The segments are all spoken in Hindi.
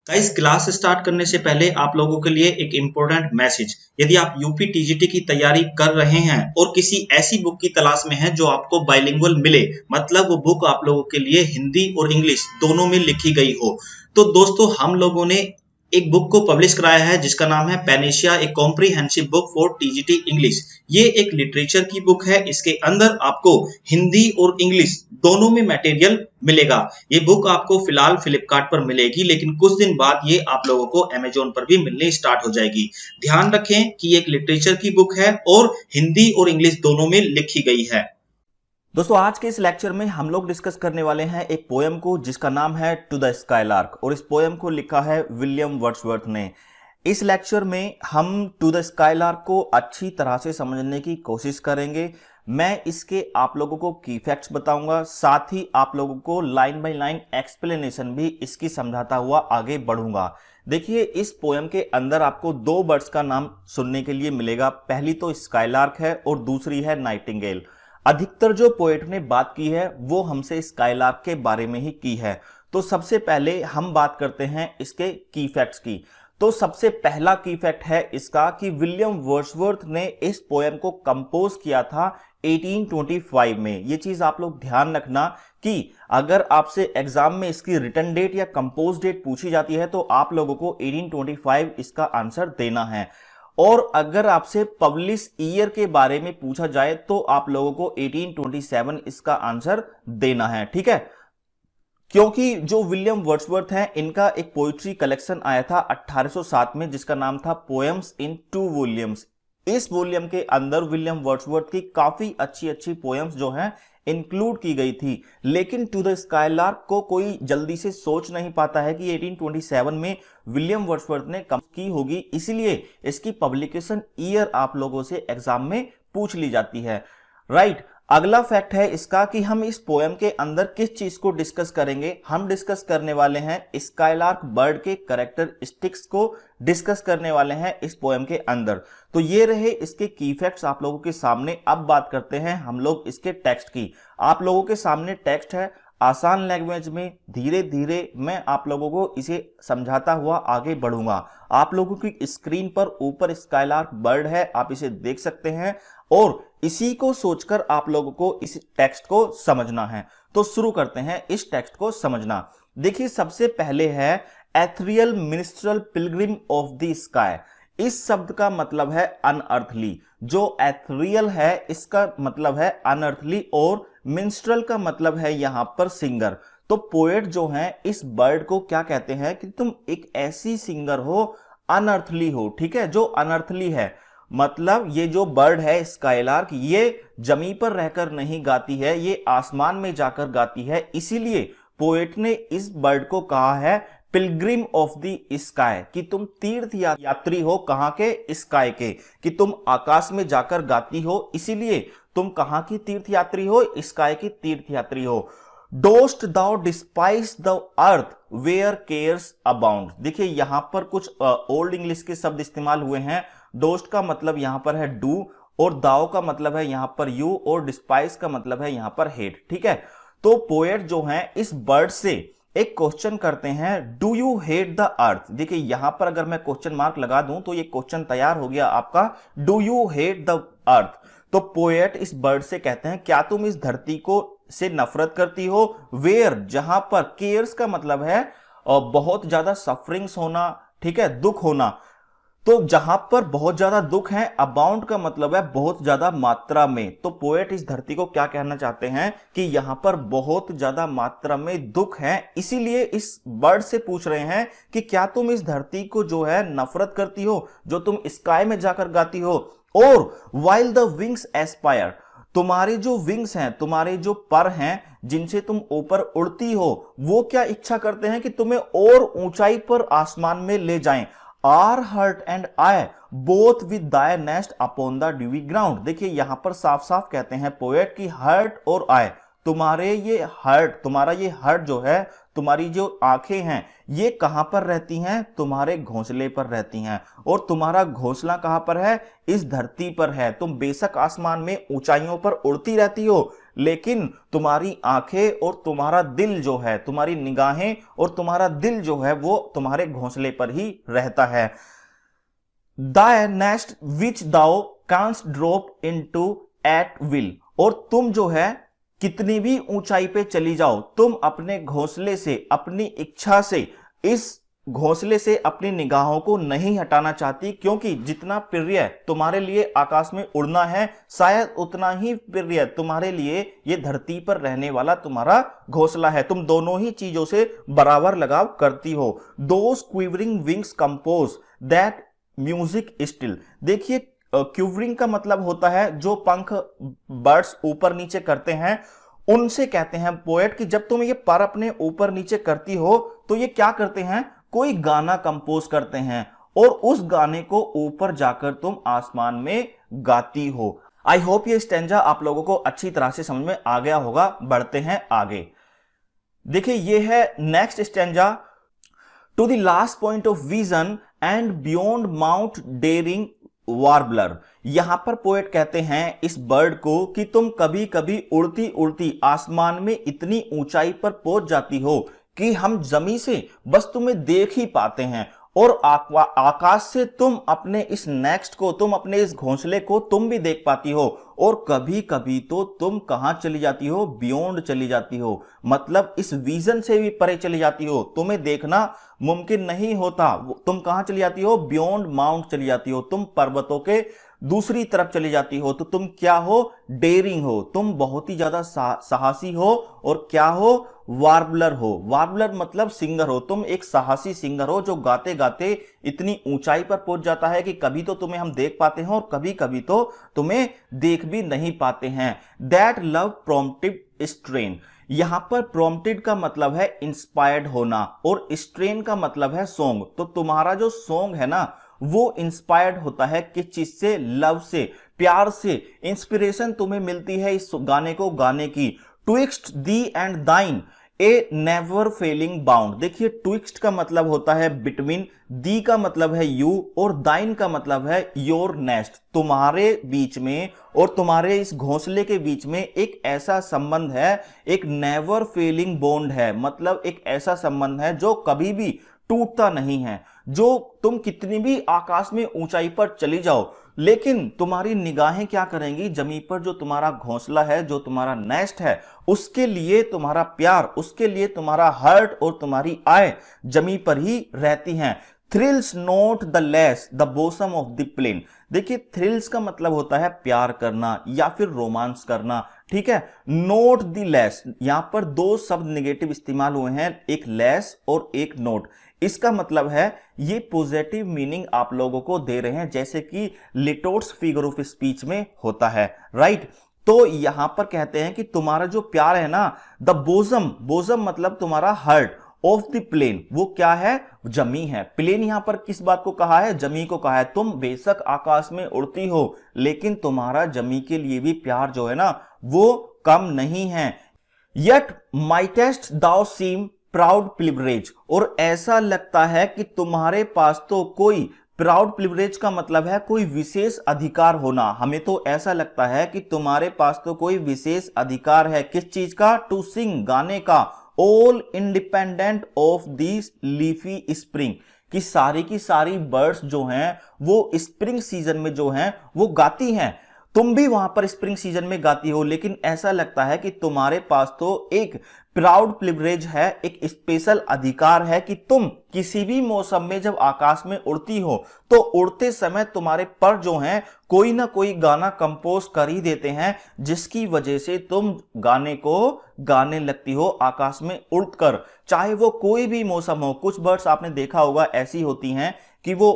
गाइस, क्लास स्टार्ट करने से पहले आप लोगों के लिए एक इम्पोर्टेंट मैसेज। यदि आप यूपी टीजीटी की तैयारी कर रहे हैं और किसी ऐसी बुक की तलाश में हैं जो आपको बाइलिंगुअल मिले, मतलब वो बुक आप लोगों के लिए हिंदी और इंग्लिश दोनों में लिखी गई हो, तो दोस्तों हम लोगों ने एक बुक को पब्लिश कराया है जिसका नाम है Panacea, A comprehensive book for TGT English. ये एक लिटरेचर की बुक है। इसके अंदर आपको हिंदी और इंग्लिश दोनों में मटेरियल मिलेगा। ये बुक आपको फिलहाल फ्लिपकार्ट पर मिलेगी, लेकिन कुछ दिन बाद ये आप लोगों को अमेजोन पर भी मिलनी स्टार्ट हो जाएगी। ध्यान रखें कि एक लिटरेचर की बुक है और हिंदी और इंग्लिश दोनों में लिखी गई है। दोस्तों, आज के इस लेक्चर में हम लोग डिस्कस करने वाले हैं एक पोयम को जिसका नाम है टू द स्काईलार्क, और इस पोयम को लिखा है विलियम वर्ड्सवर्थ ने। इस लेक्चर में हम टू द स्काईलार्क को अच्छी तरह से समझने की कोशिश करेंगे। मैं इसके आप लोगों को की फैक्ट्स बताऊंगा, साथ ही आप लोगों को लाइन बाय लाइन एक्सप्लेनेशन भी इसकी समझाता हुआ आगे बढ़ूंगा। देखिए, इस पोयम के अंदर आपको दो बर्ड्स का नाम सुनने के लिए मिलेगा। पहली तो स्काईलार्क है और दूसरी है नाइटिंगेल। अधिकतर जो पोएट ने बात की है वो हमसे स्काईलार्क के बारे में ही की है। तो सबसे पहले हम बात करते हैं इसके की फैक्ट्स की। तो सबसे पहला की फैक्ट है इसका कि विलियम वर्ड्सवर्थ ने इस पोयम को कंपोज किया था 1825 में। ये चीज आप लोग ध्यान रखना कि अगर आपसे एग्जाम में इसकी रिटन डेट या कंपोज डेट पूछी जाती है तो आप लोगों को 1825 इसका आंसर देना है। और अगर आपसे पब्लिश ईयर के बारे में पूछा जाए तो आप लोगों को 1827 इसका आंसर देना है, ठीक है। क्योंकि जो विलियम वर्ड्सवर्थ हैं, इनका एक पोइट्री कलेक्शन आया था 1807 में जिसका नाम था पोएम्स इन 2 वॉल्यूम्स। इस वॉल्यूम के अंदर विलियम वर्ड्सवर्थ की काफी अच्छी अच्छी पोएम्स जो हैं इंक्लूड की गई थी। लेकिन टू द स्काईलार्क को कोई जल्दी से सोच नहीं पाता है कि 1827 में विलियम वर्ड्सवर्थ ने कम की होगी, इसलिए इसकी पब्लिकेशन ईयर आप लोगों से एग्जाम में पूछ ली जाती है, राइट। अगला फैक्ट है इसका कि हम इस पोएम के अंदर किस चीज को डिस्कस करेंगे। हम डिस्कस करने वाले हैं स्काईलार्क बर्ड के कैरेक्टरिस्टिक्स को डिस्कस करने वाले हैं इस पोएम के अंदर। तो ये रहे इसके की फैक्ट्स आप लोगों के सामने। अब बात करते हैं हम लोग इसके टेक्स्ट की। आप लोगों के सामने टेक्स्ट है आसान लैंग्वेज में। धीरे धीरे मैं आप लोगों को इसे समझाता हुआ आगे बढ़ूंगा। आप लोगों की स्क्रीन पर ऊपर स्काईलार्क बर्ड है, आप इसे देख सकते हैं, और इसी को सोचकर आप लोगों को इस टेक्स्ट को समझना है। तो शुरू करते हैं इस टेक्स्ट को समझना। देखिए, सबसे पहले है ethereal minstrel pilgrim of the sky. इस शब्द का मतलब है अनअर्थली। जो एथरियल है इसका मतलब है अनअर्थली, और मिनिस्ट्रल का मतलब है यहां पर सिंगर। तो पोएट जो हैं इस बर्ड को क्या कहते हैं कि तुम एक ऐसी सिंगर हो, अनअर्थली हो, ठीक है, जो अनअर्थली है। मतलब ये जो बर्ड है स्काईलार्क, ये जमीन पर रहकर नहीं गाती है, ये आसमान में जाकर गाती है। इसीलिए पोएट ने इस बर्ड को कहा है पिलग्रिम ऑफ द स्काई, कि तुम तीर्थ यात्री हो। कहां के? स्काई के, कि तुम आकाश में जाकर गाती हो, इसीलिए तुम कहां की तीर्थ यात्री हो? स्काई की तीर्थ यात्री हो। Dost thou despise the earth where cares abound. देखिए, यहां पर कुछ ओल्ड इंग्लिश के शब्द इस्तेमाल हुए हैं। डोस्ट का मतलब यहां पर है डू, और दाओ का मतलब है यहां पर यू, और डिस्पाइस का मतलब है यहां पर हेट, ठीक है। तो पोएट जो है इस बर्ड से एक क्वेश्चन करते हैं, do you hate the earth. देखिए, यहां पर अगर मैं क्वेश्चन मार्क लगा दूं तो ये क्वेश्चन तैयार हो गया आपका, do you hate the earth. तो पोएट इस बर्ड से कहते हैं, क्या तुम इस धरती को से नफरत करती हो? वेयर, जहां पर, केयर्स का मतलब है बहुत ज्यादा सफरिंग्स होना, ठीक है, दुख होना। तो जहां पर बहुत ज्यादा दुख है, अबाउंड का मतलब है बहुत ज्यादा मात्रा में। तो पोएट इस धरती को क्या कहना चाहते हैं कि यहां पर बहुत ज्यादा मात्रा में दुख है, इसीलिए इस बर्ड से पूछ रहे हैं कि क्या तुम इस धरती को जो है नफरत करती हो, जो तुम स्काई में जाकर गाती हो। और वाइल द विंग्स एस्पायर, तुम्हारे जो विंग्स हैं, तुम्हारे जो पर हैं जिनसे तुम ऊपर उड़ती हो, वो क्या इच्छा करते हैं कि तुम्हें और ऊंचाई पर आसमान में ले जाएं। Are heart and eye both with thy nest upon the dewy ground. देखिए, यहां पर साफ साफ कहते हैं पोएट की हर्ट और आई, तुम्हारे ये हर्ट, तुम्हारा ये हर्ट जो है, तुम्हारी जो आंखें हैं, ये कहां पर रहती हैं? तुम्हारे घोंसले पर रहती हैं। और तुम्हारा घोंसला कहां पर है? इस धरती पर है। तुम बेशक आसमान में ऊंचाइयों पर उड़ती रहती हो, लेकिन तुम्हारी आंखें और तुम्हारा दिल जो है, तुम्हारी निगाहें और तुम्हारा दिल जो है वो तुम्हारे घोंसले पर ही रहता है। The nest which thou canst drop into at will, और तुम जो है कितनी भी ऊंचाई पे चली जाओ, तुम अपने घोंसले से, अपनी इच्छा से, इस घोंसले से अपनी निगाहों को नहीं हटाना चाहती, क्योंकि जितना प्रिय तुम्हारे लिए आकाश में उड़ना है, शायद उतना ही प्रिय तुम्हारे लिए ये धरती पर रहने वाला तुम्हारा घोंसला है। तुम दोनों ही चीजों से बराबर लगाव करती हो। Those quivering wings compose that music still. देखिए, क्यूवरिंग का मतलब होता है जो पंख बर्ड्स ऊपर नीचे करते हैं, उनसे कहते हैं पोएट कि जब तुम ये पर अपने ऊपर नीचे करती हो तो ये क्या करते हैं, कोई गाना कंपोज करते हैं और उस गाने को ऊपर जाकर तुम आसमान में गाती हो। आई होप ये स्टैंजा आप लोगों को अच्छी तरह से समझ में आ गया होगा। बढ़ते हैं आगे। देखिए, ये है next stanza. To the last point of vision and beyond mount daring warbler. यहां पर पोएट कहते हैं इस बर्ड को कि तुम कभी कभी उड़ती उड़ती आसमान में इतनी ऊंचाई पर पहुंच जाती हो कि हम जमीन से बस तुम्हें देख ही पाते हैं, और आकाश से तुम अपने इस नेक्स्ट को, तुम अपने इस घोंसले को तुम भी देख पाती हो, और कभी कभी तो तुम कहां चली जाती हो, बियॉन्ड चली जाती हो, मतलब इस विजन से भी परे चली जाती हो। तुम्हें देखना मुमकिन नहीं होता, तुम कहां चली जाती हो, बियॉन्ड माउंट चली जाती हो, तुम पर्वतों के दूसरी तरफ चली जाती हो। तो तुम क्या हो, डेयरिंग हो, तुम बहुत ही ज्यादा साहसी हो, और क्या हो, वार्बलर हो। वार्बलर मतलब सिंगर हो, तुम एक साहसी सिंगर हो जो गाते गाते इतनी ऊंचाई पर पहुंच जाता है कि कभी तो तुम्हें हम देख पाते हैं और कभी कभी तो तुम्हें देख भी नहीं पाते हैं। That love prompted strain. यहां पर प्रॉम्प्टेड का मतलब है इंस्पायर्ड होना, और स्ट्रेन का मतलब है सॉन्ग। तो तुम्हारा जो सॉन्ग है ना, वो इंस्पायर्ड होता है किस चीज से, लव से, प्यार से। इंस्पिरेशन तुम्हें मिलती है इस गाने को गाने की। ट्विक्स्ट दी एंड दाइन ए नेवर फेलिंग बाउंड। देखिए, ट्विक्स्ट का मतलब होता है बिटवीन, दी का मतलब है यू, और दाइन का मतलब है योर नेस्ट। तुम्हारे बीच में और तुम्हारे इस घोंसले के बीच में एक ऐसा संबंध है, एक नेवर फेलिंग बॉन्ड है, मतलब एक ऐसा संबंध है जो कभी भी टूटता नहीं है। जो तुम कितनी भी आकाश में ऊंचाई पर चली जाओ, लेकिन तुम्हारी निगाहें क्या करेंगी, जमीन पर जो तुम्हारा घोंसला है, जो तुम्हारा नेस्ट है, उसके लिए तुम्हारा प्यार, उसके लिए तुम्हारा हर्ट और तुम्हारी आय जमीन पर ही रहती हैं। Thrills not the less the bosom of the plain. देखिए, थ्रिल्स का मतलब होता है प्यार करना या फिर रोमांस करना, ठीक है। नोट द लेस, यहां पर दो शब्द नेगेटिव इस्तेमाल हुए हैं, एक लेस और एक नोट। इसका मतलब है ये पॉजिटिव मीनिंग आप लोगों को दे रहे हैं, जैसे कि लिटोट्स फिगर ऑफ स्पीच में होता है, राइट। तो यहां पर कहते हैं कि तुम्हारा जो प्यार है ना, द बोजम, बोजम मतलब तुम्हारा हर्ट, ऑफ द प्लेन, वो क्या है, जमी है। प्लेन यहां पर किस बात को कहा है, जमी को कहा है। तुम बेशक आकाश में उड़ती हो, लेकिन तुम्हारा जमी के लिए भी प्यार जो है ना, वो कम नहीं है। यट माइटेस्ट दाउ सीम प्राउड प्रिविलेज, और ऐसा लगता है कि तुम्हारे पास तो कोई, प्राउड प्रिविलेज का मतलब है कोई विशेष अधिकार होना। हमें तो ऐसा लगता है कि तुम्हारे पास तो कोई विशेष अधिकार है, किस चीज का, टू सिंग, गाने का, all independent of this leafy spring, कि सारी की सारी बर्ड्स जो हैं वो स्प्रिंग सीजन में जो हैं वो गाती हैं। तुम भी वहां पर स्प्रिंग सीजन में गाती हो, लेकिन ऐसा लगता है कि तुम्हारे पास तो एक प्राउड प्रिविलेज है, एक स्पेशल अधिकार है कि तुम किसी भी मौसम में जब आकाश में उड़ती हो तो उड़ते समय तुम्हारे पर जो हैं कोई ना कोई गाना कंपोज कर ही देते हैं, जिसकी वजह से तुम गाने को गाने लगती हो आकाश में उड़कर, चाहे वो कोई भी मौसम हो। कुछ बर्ड्स आपने देखा होगा ऐसी होती हैं कि वो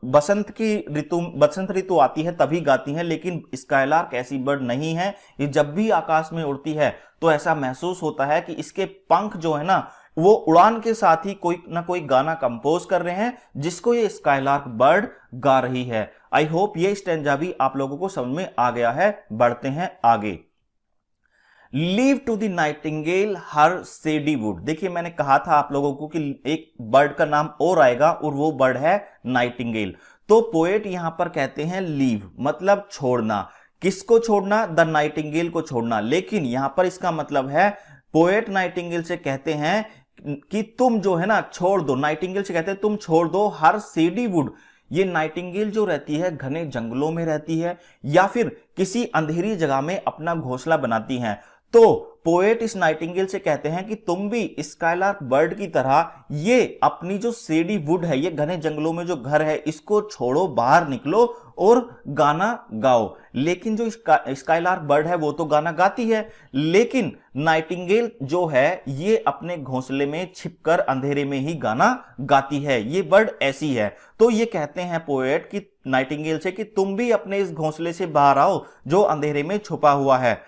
बसंत ऋतु आती है तभी गाती हैं, लेकिन स्काईलार्क ऐसी बर्ड नहीं है। ये जब भी आकाश में उड़ती है तो ऐसा महसूस होता है कि इसके पंख जो है ना, वो उड़ान के साथ ही कोई ना कोई गाना कंपोज कर रहे हैं, जिसको ये स्काईलार्क बर्ड गा रही है। आई होप ये स्टैंजा भी आप लोगों को समझ में आ गया है। बढ़ते हैं आगे। Leave to the nightingale her shady wood. देखिए, मैंने कहा था आप लोगों को कि एक बर्ड का नाम और आएगा, और वो बर्ड है नाइटिंगेल। तो पोएट यहां पर कहते हैं लीव मतलब छोड़ना, किसको छोड़ना? द नाइटिंगेल को छोड़ना। लेकिन यहां पर इसका मतलब है पोएट नाइटिंगेल से कहते हैं कि तुम जो है ना छोड़ दो, नाइटिंगेल से कहते हैं तुम छोड़ दो हर सीडी वुड। ये नाइटिंगेल जो रहती है घने जंगलों में रहती है या फिर किसी अंधेरी जगह में अपना घोंसला बनाती हैं। तो पोएट इस नाइटिंगेल से कहते हैं कि तुम भी स्काईलार्क बर्ड की तरह ये अपनी जो सेडी वुड है, ये घने जंगलों में जो घर है, इसको छोड़ो, बाहर निकलो और गाना गाओ। लेकिन जो स्काईलार्क बर्ड है वो तो गाना गाती है, लेकिन नाइटिंगेल जो है ये अपने घोंसले में छिपकर अंधेरे में ही गाना गाती है। ये बर्ड ऐसी है। तो ये कहते हैं पोएट कि नाइटिंगेल से कि तुम भी अपने इस घोंसले से बाहर आओ जो अंधेरे में छुपा हुआ है।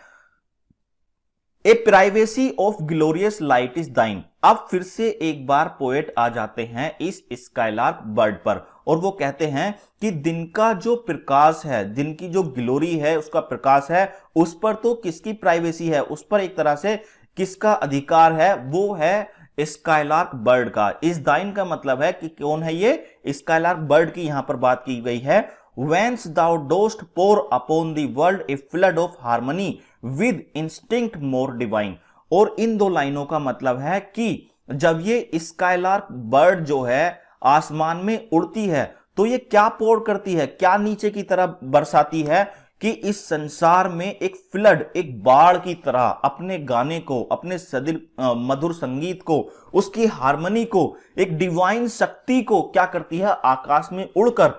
A privacy of glorious light is thine. अब फिर से एक बार पोएट आ जाते हैं इस स्काईलार्क बर्ड पर और वो कहते हैं कि दिन का जो प्रकाश है, दिन की जो ग्लोरी है, उसका प्रकाश है, उस पर तो किसकी प्राइवेसी है, उस पर एक तरह से किसका अधिकार है? वो है स्काईलार्क बर्ड का। इस दाइन का मतलब है कि कौन है ये? स्काईलार्क बर्ड की यहां पर बात की गई है। Whence thou dost pour upon the world a flood of harmony with instinct more divine। और इन दो लाइनों का मतलब है कि जब ये स्काईलार्क बर्ड जो है आसमान में उड़ती है तो ये क्या पोर करती है, क्या नीचे की तरफ बरसाती है कि इस संसार में एक फ्लड, एक बाढ़ की तरह अपने गाने को, अपने मधुर संगीत को, उसकी हार्मनी को, एक डिवाइन शक्ति को क्या करती है? आकाश में उड़कर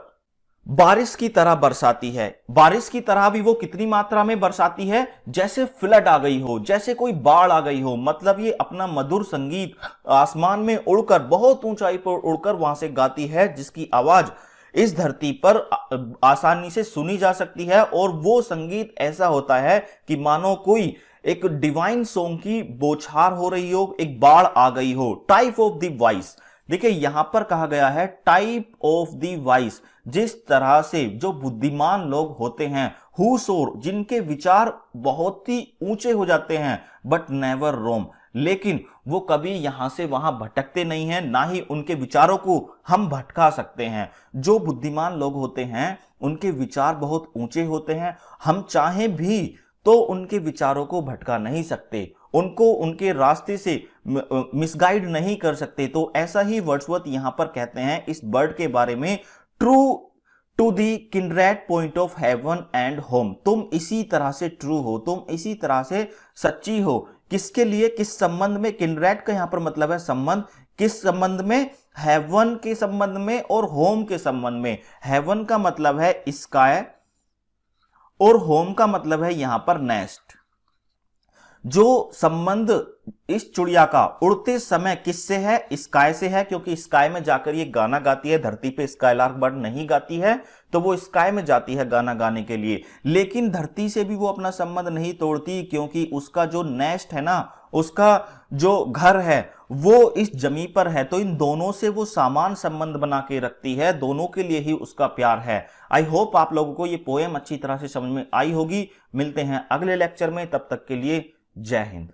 बारिश की तरह बरसाती है। बारिश की तरह भी वो कितनी मात्रा में बरसाती है? जैसे फ्लड आ गई हो, जैसे कोई बाढ़ आ गई हो। मतलब ये अपना मधुर संगीत आसमान में उड़कर, बहुत ऊंचाई पर उड़कर वहां से गाती है, जिसकी आवाज इस धरती पर आसानी से सुनी जा सकती है। और वो संगीत ऐसा होता है कि मानो कोई एक डिवाइन सॉन्ग की बौछार हो रही हो, एक बाढ़ आ गई हो। टाइप ऑफ द वॉइस, देखिए यहां पर कहा गया है टाइप ऑफ द वॉइस, जिस तरह से जो बुद्धिमान लोग होते हैं, हुसोर, जिनके विचार बहुत ही ऊंचे हो जाते हैं, बट नेवर रोम, लेकिन वो कभी यहां से वहां भटकते नहीं हैं, ना ही उनके विचारों को हम भटका सकते हैं। जो बुद्धिमान लोग होते हैं उनके विचार बहुत ऊंचे होते हैं, हम चाहें भी तो उनके विचारों को भटका नहीं सकते, उनको उनके रास्ते से मिसगाइड नहीं कर सकते। तो ऐसा ही वर्ड्सवर्थ यहां पर कहते हैं इस बर्ड के बारे में, true to the kindred point of heaven and home. तुम इसी तरह से ट्रू हो, तुम इसी तरह से सच्ची हो। किसके लिए? किस संबंध में? किंड्रेड का यहां पर मतलब है संबंध। किस संबंध में? हेवन के संबंध में और होम के संबंध में। हेवन का मतलब है स्काई और होम का मतलब है यहां पर नेस्ट। जो संबंध इस चिड़िया का उड़ते समय किससे है? स्काई से है, क्योंकि स्काई में जाकर ये गाना गाती है। धरती पे स्काईलार्क बर्ड नहीं गाती है, तो वो स्काई में जाती है गाना गाने के लिए। लेकिन धरती से भी वो अपना संबंध नहीं तोड़ती, क्योंकि उसका जो नेस्ट है ना, उसका जो घर है वो इस जमी पर है। तो इन दोनों से वो समान संबंध बना के रखती है, दोनों के लिए ही उसका प्यार है। आई होप आप लोगों को ये पोएम अच्छी तरह से समझ में आई होगी। मिलते हैं अगले लेक्चर में, तब तक के लिए जय हिंद।